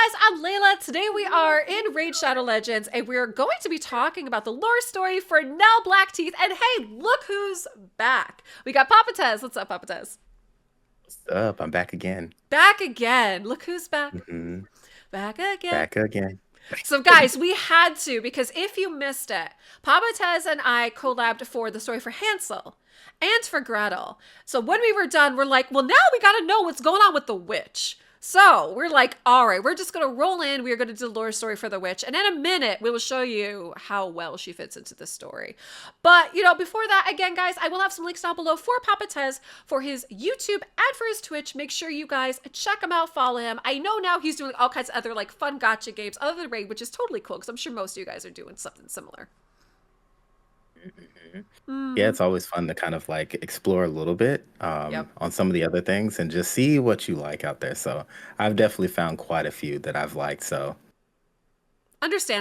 guys, I'm Layla. Today we are in Raid Shadow Legends, and we're going to be talking about the lore story for Nell Blackteeth. And hey, look who's back. We got Papa Tez. What's up, Papa Tez? What's up? I'm back again. Back again. Look who's back. hmm Back again. Back again. So, guys, we had to, because if you missed it, Papa Tez and I collabed for the story for Hansel and for Gretel. So when we were done, we're like, well, now we gotta know what's going on with the witch. So we're like, all right, we're just gonna roll in. We are gonna do the lore story for the witch, and in a minute, we will show you how well she fits into the story. But before that, again, guys, I will have some links down below for Papa Tez for his YouTube and for his Twitch. Make sure you guys check him out, follow him. I know now he's doing all kinds of other like fun gotcha games other than Raid, which is totally cool because I'm sure most of you guys are doing something similar. Mhm. Yeah, Mm-hmm. it's always fun to kind of like explore a little bit Yep. on some of the other things and just see what you like out there. So I've definitely found quite a few that I've liked. So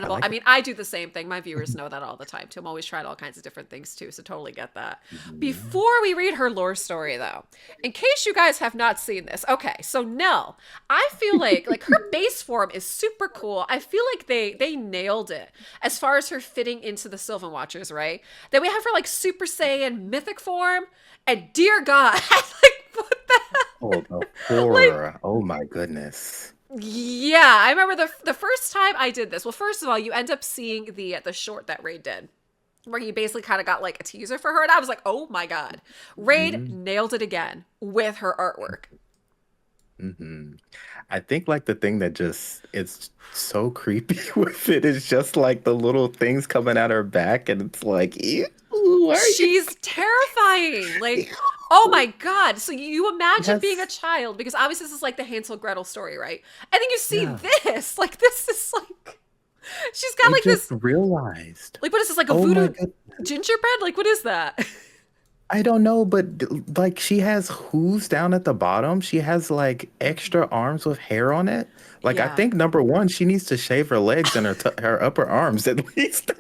I Understandable. I like it. mean, I do the same thing. My viewers know that all the time too. I'm always trying all kinds of different things too, so totally get that. Mhm. Before we read her lore story though, in case you guys have not seen this, okay, so Nell, I feel like her base form is super cool. I feel like they nailed it as far as her fitting into the Sylvan Watchers, right? Then we have her like Super Saiyan mythic form, and dear God, like what the Oh, the hell? Like horror. Oh my goodness. yeah, I remember the first time I did this. Well, first of all, you end up seeing the short that Raid did, where you basically kind of got like a teaser for her, and I was like, oh my god, Raid hmm nailed it again with her artwork. hmm I think like the thing that just it's so creepy with it is just like the little things coming out her back, and it's like, ew, why are you? She's terrifying. Like, oh my god. So you imagine being a Yes. child because obviously this is like the Hansel Gretel story, right? And then you see Yeah. this, like this is like she's got I like just this, realized. like what is this, like a Oh my voodoo god. gingerbread? Like what is that? I don't know, but like she has hooves down at the bottom. She has like extra arms with hair on it. Like I Yeah. think number one, she needs to shave her legs and her upper arms at least.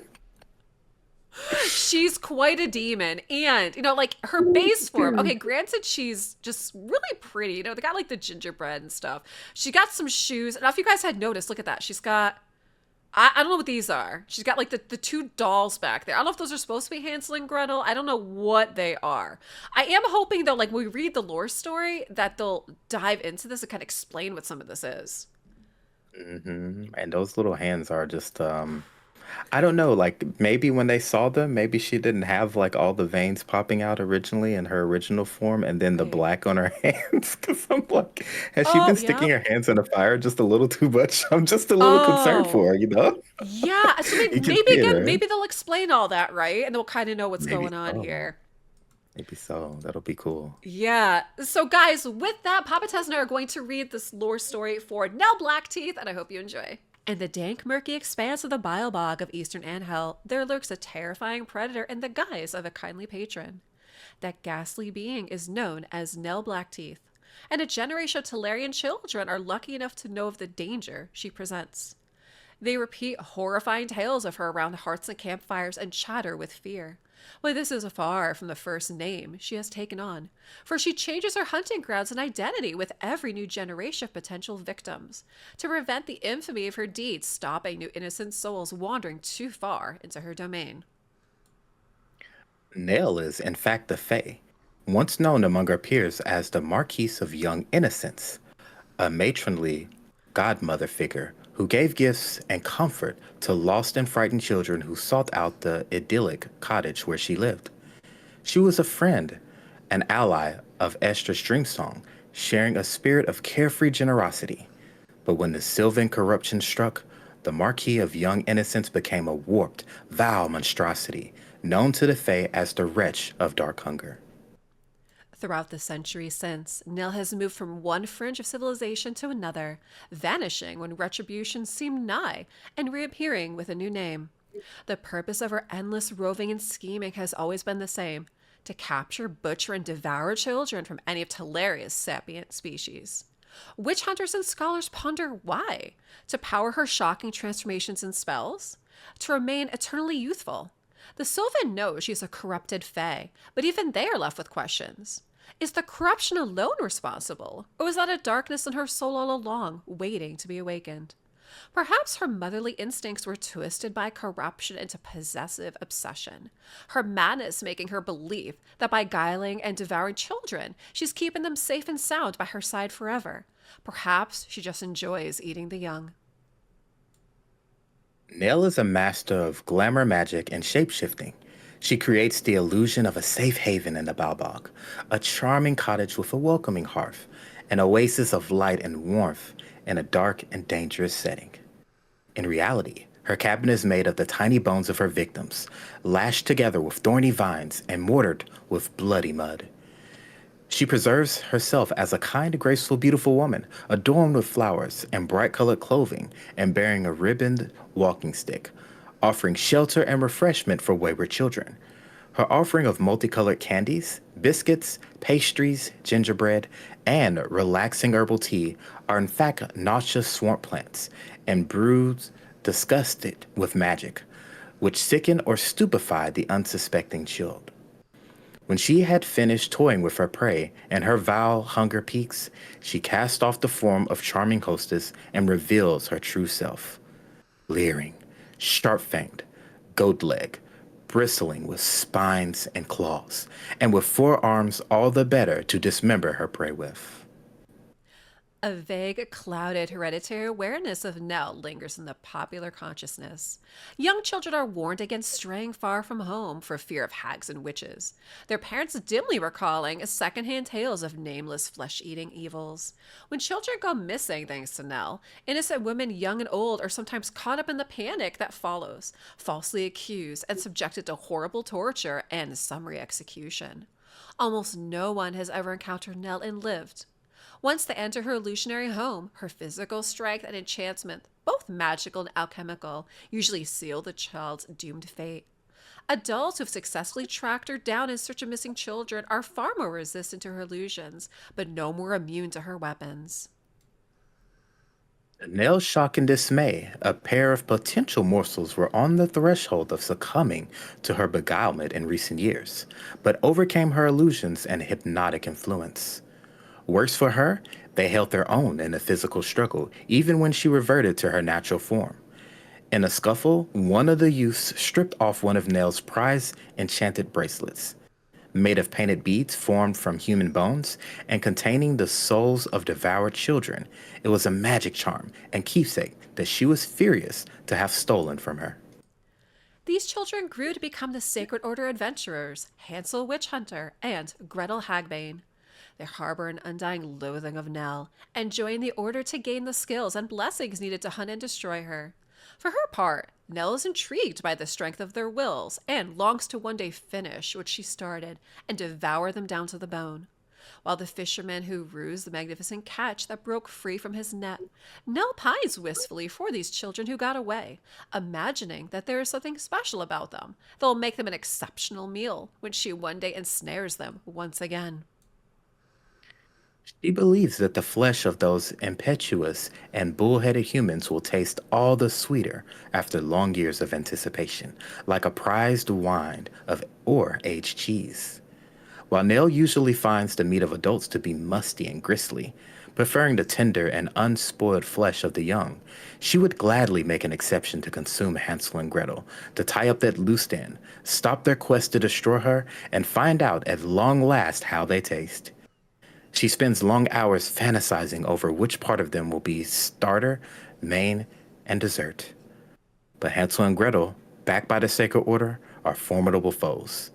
She's quite a demon. And, like her Oh base my form, okay, God. granted, she's just really pretty. They got like the gingerbread and stuff. She got some shoes. Now, if you guys had noticed, look at that. She's got, I don't know what these are. She's got like the two dolls back there. I don't know if those are supposed to be Hansel and Gretel. I don't know what they are. I am hoping, though, like when we read the lore story, that they'll dive into this and kind of explain what some of this is. And those little hands are just I don't know, like maybe when they saw them, maybe she didn't have like all the veins popping out originally in her original form and then the Right. black on her hands. Because I'm like, has she Oh, been sticking yep. her hands in the fire just a little too much? I'm just a little concerned Oh. for her? Yeah, so maybe, You can maybe see it, again, right? maybe they'll explain all that, right? And they'll kind of know what's Maybe going on so. here. Maybe so. That'll be cool. Yeah. So, guys, with that, Papa Tess and I are going to read this lore story for Nell Blackteeth, and I hope you enjoy. In the dank, murky expanse of the bile bog of Eastern Anhel, there lurks a terrifying predator in the guise of a kindly patron. That ghastly being is known as Nell Blackteeth, and a generation of Talarian children are lucky enough to know of the danger she presents. They repeat horrifying tales of her around hearths and campfires and chatter with fear. But this is far from the first name she has taken on, for she changes her hunting grounds and identity with every new generation of potential victims to prevent the infamy of her deeds stopping new innocent souls wandering too far into her domain. Nell is, in fact, the Fae, once known among her peers as the Marquise of Young Innocence, a matronly godmother figure who gave gifts and comfort to lost and frightened children who sought out the idyllic cottage where she lived. She was a friend, an ally of Esther's Dreamsong, sharing a spirit of carefree generosity. But when the Sylvan corruption struck, the Marquis of Young Innocence became a warped, vile monstrosity, known to the Fae as the Wretch of Dark Hunger. Throughout the centuries since, Nil has moved from one fringe of civilization to another, vanishing when retribution seemed nigh and reappearing with a new name. The purpose of her endless roving and scheming has always been the same: to capture, butcher, and devour children from any of Talaria's sapient species. Witch hunters and scholars ponder why. To power her shocking transformations and spells? To remain eternally youthful? The Sylvan knows she's a corrupted fae, but even they are left with questions. Is the corruption alone responsible, or was that a darkness in her soul all along, waiting to be awakened? Perhaps her motherly instincts were twisted by corruption into possessive obsession, her madness making her believe that by guiling and devouring children, she's keeping them safe and sound by her side forever. Perhaps she just enjoys eating the young. Nell is a master of glamour magic and shapeshifting. She creates the illusion of a safe haven in the Balbog, a charming cottage with a welcoming hearth, an oasis of light and warmth in a dark and dangerous setting. In reality, her cabin is made of the tiny bones of her victims, lashed together with thorny vines and mortared with bloody mud. She preserves herself as a kind, graceful, beautiful woman, adorned with flowers and bright colored clothing and bearing a ribboned walking stick, offering shelter and refreshment for wayward children. Her offering of multicolored candies, biscuits, pastries, gingerbread, and relaxing herbal tea are in fact nauseous swamp plants and brews disgusted with magic, which sicken or stupefy the unsuspecting child. When she had finished toying with her prey and her vile hunger peaks, she casts off the form of charming hostess and reveals her true self. Leering, sharp-fanged, goat-legged, bristling with spines and claws, and with 4 arms all the better to dismember her prey with. A vague, clouded hereditary awareness of Nell lingers in the popular consciousness. Young children are warned against straying far from home for fear of hags and witches, their parents dimly recalling secondhand tales of nameless flesh-eating evils. When children go missing thanks to Nell, innocent women, young and old, are sometimes caught up in the panic that follows, falsely accused and subjected to horrible torture and summary execution. Almost no one has ever encountered Nell and lived. Once they enter her illusionary home, her physical strength and enchantment, both magical and alchemical, usually seal the child's doomed fate. Adults who have successfully tracked her down in search of missing children are far more resistant to her illusions, but no more immune to her weapons. To Nell's shock and dismay, a pair of potential morsels were on the threshold of succumbing to her beguilement in recent years, but overcame her illusions and hypnotic influence. Worse for her, they held their own in a physical struggle, even when she reverted to her natural form. In a scuffle, one of the youths stripped off one of Nell's prized enchanted bracelets. Made of painted beads formed from human bones and containing the souls of devoured children, it was a magic charm and keepsake that she was furious to have stolen from her. These children grew to become the Sacred Order adventurers, Hansel Witchhunter and Gretel Hagbane. They harbor an undying loathing of Nell and join the Order to gain the skills and blessings needed to hunt and destroy her. For her part, Nell is intrigued by the strength of their wills and longs to one day finish what she started and devour them down to the bone. While the fisherman who rues the magnificent catch that broke free from his net, Nell pines wistfully for these children who got away, imagining that there is something special about them that will make them an exceptional meal when she one day ensnares them once again. She believes that the flesh of those impetuous and bull-headed humans will taste all the sweeter after long years of anticipation, like a prized wine of or aged cheese. While Nell usually finds the meat of adults to be musty and gristly, preferring the tender and unspoiled flesh of the young, she would gladly make an exception to consume Hansel and Gretel, to tie up that loose end, stop their quest to destroy her, and find out at long last how they taste. She spends long hours fantasizing over which part of them will be starter, main, and dessert. But Hansel and Gretel, backed by the Sacred Order, are formidable foes.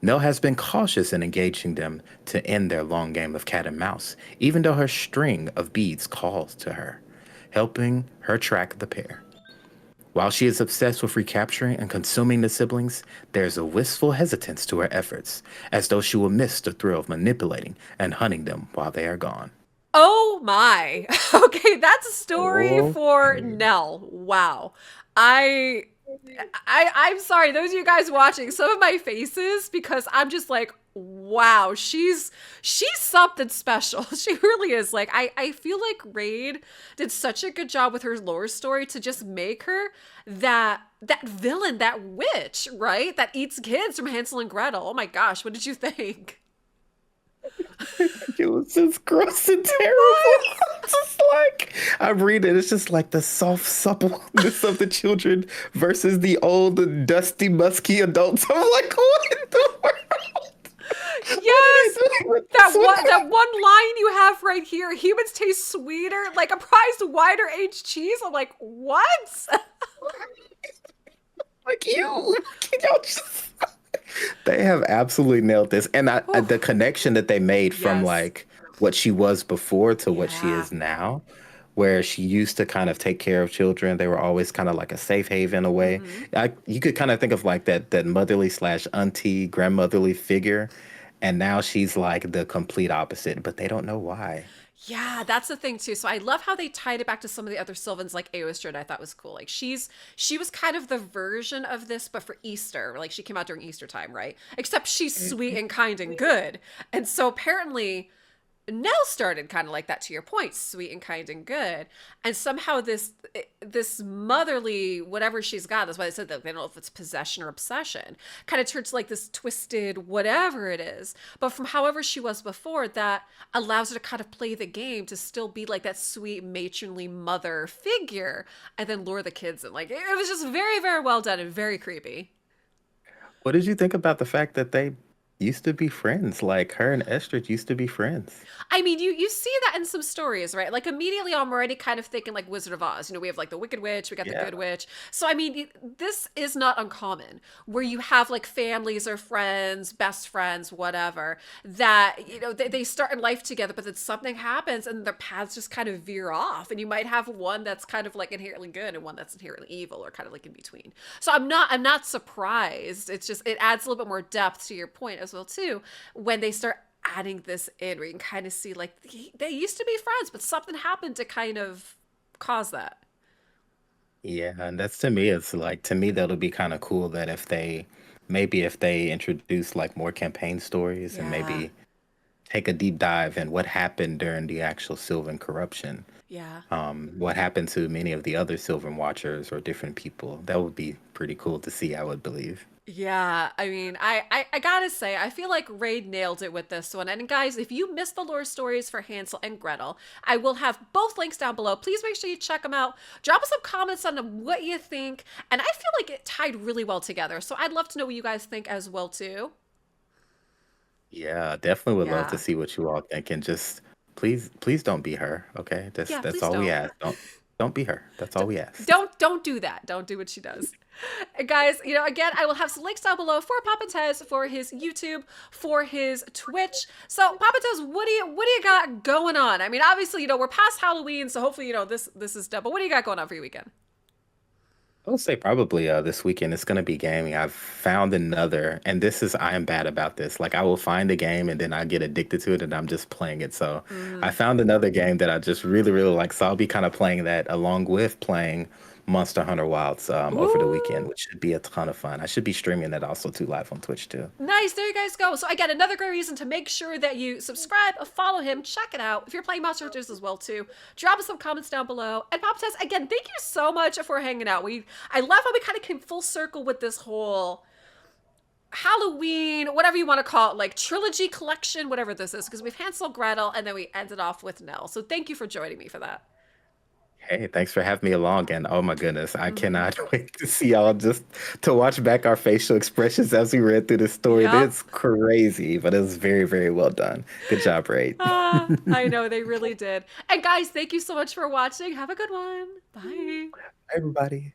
Nell has been cautious in engaging them to end their long game of cat and mouse, even though her string of beads calls to her, helping her track the pair. While she is obsessed with recapturing and consuming the siblings, there's a wistful hesitance to her efforts, as though she will miss the thrill of manipulating and hunting them while they are gone. Oh my. Okay, that's a story for Okay. Nell. Wow. I I'm sorry, those of you guys watching, some of my faces, because I'm just like, wow, she's something special. She really is. Like I feel like Raid did such a good job with her lore story to just make her that villain, that witch, right? That eats kids from Hansel and Gretel. Oh my gosh, what did you think? It was just gross and It terrible. was. Just like I'm reading, it's just like the soft suppleness of the children versus the old, dusty, musky adults. I'm like, what in the world? What are Yes. they doing with this That one? one line you have right here, humans taste sweeter, like a prized wider aged cheese. I'm like, what? Like you, can y'all just? They have absolutely nailed this, and the connection that they made from Yes. like what she was before to what she Yeah. is now, where she used to kind of take care of children. They were always kind of like a safe haven in a way. Hmm. You could kind of think of like that motherly slash auntie grandmotherly figure, and now she's like the complete opposite, but they don't know why. Yeah, that's the thing too. So I love how they tied it back to some of the other Sylvans, like Aoistrad. I thought was cool. Like she was kind of the version of this, but for Easter. Like she came out during Easter time, right? Except she's sweet and kind and good. And so apparently Nell started kind of like that, to your point, sweet and kind and good, and somehow this motherly whatever she's got, that's why they said that they don't know if it's possession or obsession, kind of turns like this twisted whatever it is, but from however she was before, that allows her to kind of play the game to still be like that sweet matronly mother figure, and then lure the kids in. Like it was just very, very well done and very creepy. What did you think about the fact that they used to be friends? Like her and Estrid used to be friends. I mean, you see that in some stories, right? Like immediately, I'm already kind of thinking like Wizard of Oz. You know, we have like the Wicked Witch, we got the Yeah. Good Witch. So I mean, this is not uncommon where you have like families or friends, best friends, whatever, that they start in life together, but then something happens and their paths just kind of veer off, and you might have one that's kind of like inherently good and one that's inherently evil, or kind of like in between. So I'm not surprised. It's just it adds a little bit more depth to your point as well too when they start adding this in, where you can kind of see like they used to be friends, but something happened to kind of cause that. Yeah, and that's to me, it's like to me that'll be kind of cool that if they maybe if they introduce like more campaign stories and Yeah. maybe take a deep dive in what happened during the actual Sylvan corruption, Yeah. what happened to many of the other Sylvan Watchers or different people. That would be pretty cool to see, I would believe. Yeah, I mean, I gotta say, I feel like Raid nailed it with this one. And guys, if you missed the lore stories for Hansel and Gretel, I will have both links down below. Please make sure you check them out. Drop us some comments on what you think. And I feel like it tied really well together. So I'd love to know what you guys think as well too. Yeah, definitely would love to Yeah. see what you all think, and just please don't be her, okay? That's Yeah, that's please all we don't. ask. Don't be her. That's all we ask. Don't do that. Don't do what she does. And guys, again, I will have some links down below for Papa Tez, for his YouTube, for his Twitch. So Papa Tez, what do you got going on? I mean, obviously, we're past Halloween, so hopefully, this is done. But what do you got going on for your weekend? I would say probably this weekend it's gonna be gaming. I've found another, and this is I am bad about this. Like I will find a game and then I get addicted to it and I'm just playing it. So I Mm. found another game that I just really, really like. So I'll be kind of playing that along with playing Monster Hunter Wilds over the weekend, Ooh. which should be a ton of fun. I should be streaming that also too live on Twitch too. Nice, there you guys go. So again, another great reason to make sure that you subscribe, follow him, check it out. If you're playing Monster Hunters as well too, drop us some comments down below. And Papa Tess, again, thank you so much for hanging out. I love how we kind of came full circle with this whole Halloween, whatever you want to call it, like trilogy collection, whatever this is, because we've Hansel, Gretel, and then we ended off with Nell. So thank you for joining me for that. Hey, thanks for having me along. And oh my goodness, I Hmm. cannot wait to see y'all just to watch back our facial expressions as we read through the story. Yep. It's crazy, but it was very, very well done. Good job, Raid. I know they really did. And guys, thank you so much for watching. Have a good one. Bye. Everybody.